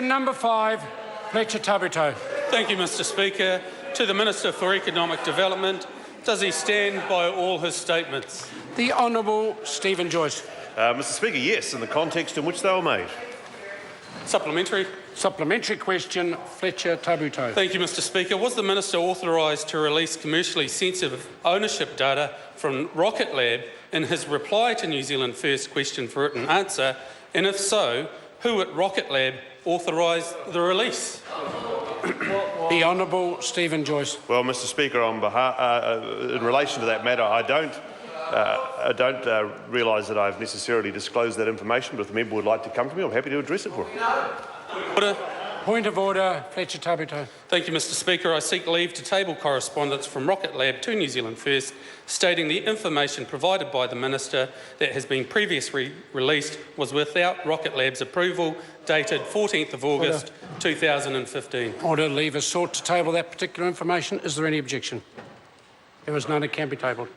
Question number 5, Fletcher Tabuteau. Thank you, Mr Speaker. To the Minister for Economic Development, does he stand by all his statements? The Honourable Stephen Joyce. Mr Speaker, yes, in the context in which they were made. Supplementary. Supplementary question, Fletcher Tabuteau. Thank you, Mr Speaker. Was the Minister authorised to release commercially sensitive ownership data from Rocket Lab in his reply to New Zealand First question for written answer? And if so, who at Rocket Lab authorised the release? The Honourable Stephen Joyce. Well, Mr Speaker, on behalf, in relation to that matter, I don't realise that I've necessarily disclosed that information, but if the member would like to come to me, I'm happy to address it for him. Order. Point of order, Fletcher Tabuteau. Thank you, Mr Speaker. I seek leave to table correspondence from Rocket Lab to New Zealand First stating the information provided by the Minister that has been previously released was without Rocket Lab's approval, dated 14th of August 2015. Order. Leave is sought to table that particular information. Is there any objection? There is none. It can be tabled.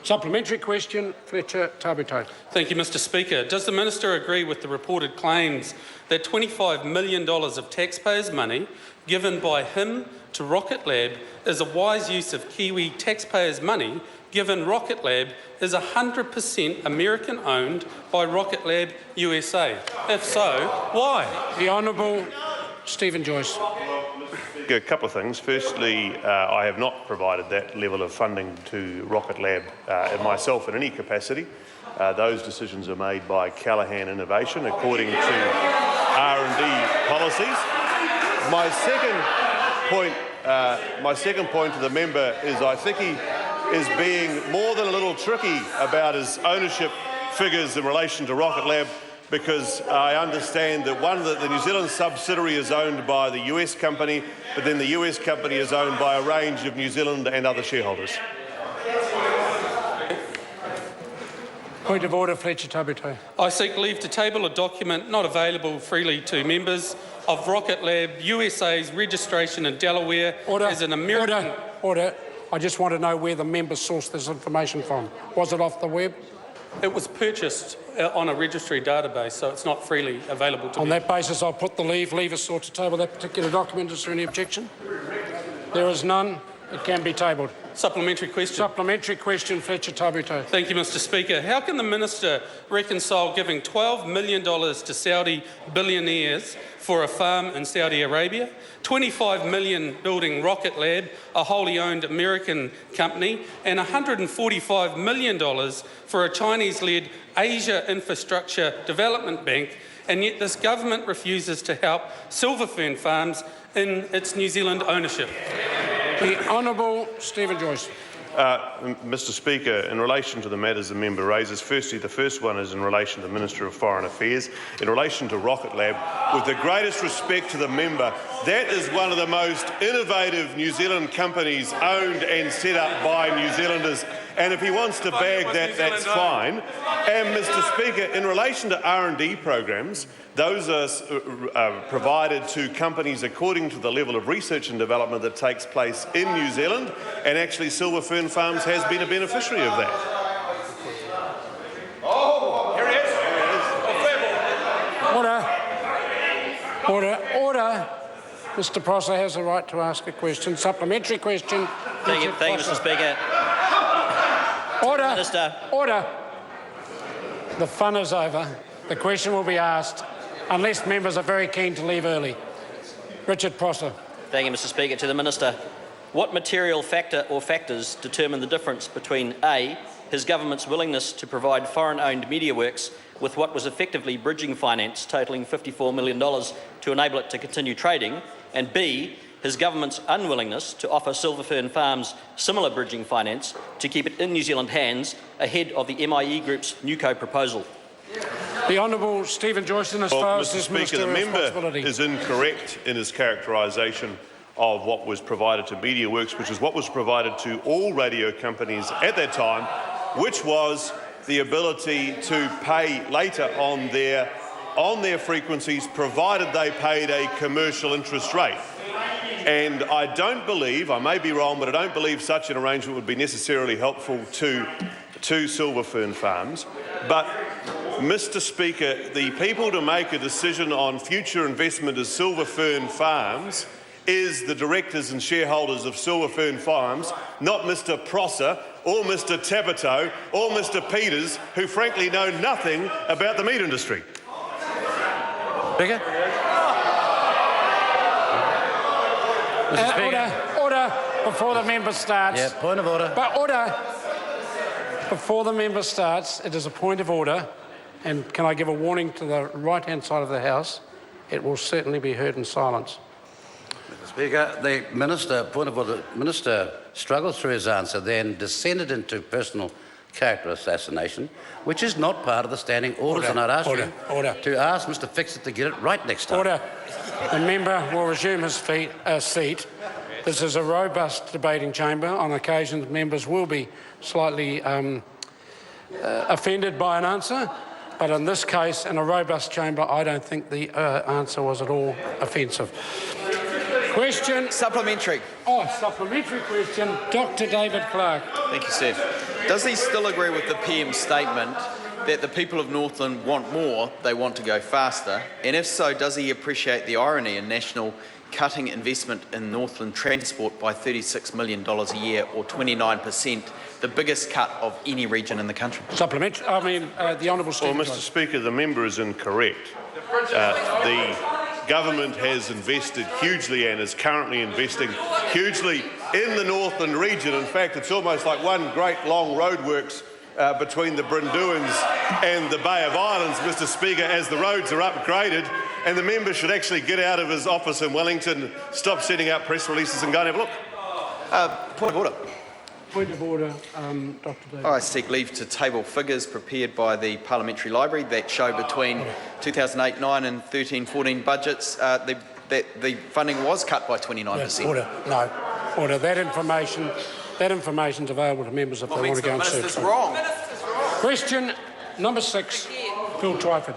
Supplementary question, Fletcher Tabuteau. Thank you, Mr Speaker. Does the Minister agree with the reported claims that $25 million of taxpayers' money given by him to Rocket Lab is a wise use of Kiwi taxpayers' money, given Rocket Lab is 100% American-owned by Rocket Lab USA? If so, why? The Honourable Stephen Joyce. A couple of things. Firstly, I have not provided that level of funding to Rocket Lab myself in any capacity. Those decisions are made by Callaghan Innovation according to R&D policies. My second point to the member is I think he is being more than a little tricky about his ownership figures in relation to Rocket Lab, because I understand that the New Zealand subsidiary is owned by the US company, but then the US company is owned by a range of New Zealand and other shareholders. Point of order, Fletcher Tabuteau. I seek leave to table a document not available freely to members of Rocket Lab USA's registration in Delaware as an American... Order. I just want to know where the member sourced this information from. Was it off the web? It was purchased on a registry database, so it's not freely available to On members. that basis, I'll put the leave is sought to table that particular document. Is there any objection? There is none. It can be tabled. Supplementary question. Supplementary question, Fletcher Tabuteau. Thank you, Mr Speaker. How can the Minister reconcile giving $12 million to Saudi billionaires for a farm in Saudi Arabia, $25 million building Rocket Lab, a wholly owned American company, and $145 million for a Chinese-led Asia Infrastructure Development Bank, and yet this government refuses to help silver fern farms in its New Zealand ownership? The Honourable Stephen Joyce. Mr Speaker, in relation to the matters the member raises, firstly, the first one is in relation to the Minister of Foreign Affairs. In relation to Rocket Lab, with the greatest respect to the member, that is one of the most innovative New Zealand companies owned and set up by New Zealanders. And if he wants to bag that, that's fine. And, Mr Speaker, in relation to R&D programs, those are provided to companies according to the level of research and development that takes place in New Zealand, and actually Silver Fern Farms has been a beneficiary of that. Oh, here he is. Order. Mr Prosser has the right to ask a question. Supplementary question. Thank you, Mr Speaker. Order. Minister. Order. The fun is over. The question will be asked unless members are very keen to leave early. Richard Prosser. Thank you, Mr Speaker. To the Minister. What material factor or factors determine the difference between A, his government's willingness to provide foreign-owned media works with what was effectively bridging finance totalling $54 million to enable it to continue trading, and B, his government's unwillingness to offer Silver Fern Farms similar bridging finance to keep it in New Zealand hands ahead of the MIE Group's Newco proposal? The Honourable Stephen Joyce, as far as this Mr Speaker, the member is incorrect in his characterisation of what was provided to MediaWorks, which is what was provided to all radio companies at that time, which was the ability to pay later on their frequencies, provided they paid a commercial interest rate. And I don't believe, I may be wrong, but I don't believe such an arrangement would be necessarily helpful to Silver Fern Farms. But Mr. Speaker, the people to make a decision on future investment as Silver Fern Farms is the directors and shareholders of Silver Fern Farms, not Mr. Prosser or Mr. Tabuteau or Mr. Peters, who frankly know nothing about the meat industry. Speaker? Mr. Speaker? Order before the member starts. Yeah, point of order. But order before the member starts. It is a point of order, and can I give a warning to the right-hand side of the House? It will certainly be heard in silence. Mr. Speaker, the Minister, point of order, Minister struggled through his answer, then descended into personal character assassination, which is not part of the standing orders, and I'd ask you to ask Mr. Fixit to get it right next time. Order. The member will resume his seat. This is a robust debating chamber. On occasions, members will be slightly offended by an answer, but in this case, in a robust chamber, I don't think the answer was at all offensive. Question. Supplementary. Oh, supplementary question. Dr. David Clark. Thank you, sir. Does he still agree with the PM's statement that the people of Northland want more, they want to go faster? And if so, does he appreciate the irony in National cutting investment in Northland transport by $36 million a year, or 29%, the biggest cut of any region in the country? Supplementary. The Honourable Stephen. Well, Mr. Speaker, the member is incorrect. The government has invested hugely and is currently investing hugely in the Northland region. In fact, it's almost like one great long roadworks between the Brindouins and the Bay of Islands, Mr. Speaker, as the roads are upgraded, and the member should actually get out of his office in Wellington, stop setting out press releases and go and have a look. Point of order. Point of order, Dr. David. I seek leave to table figures prepared by the Parliamentary Library that show between 2008-9 and 13-14 budgets that the funding was cut by 29%. Order. No. Order. That information is available to members if they want to go and search. Minister's wrong. Question number 6, Phil Twyford.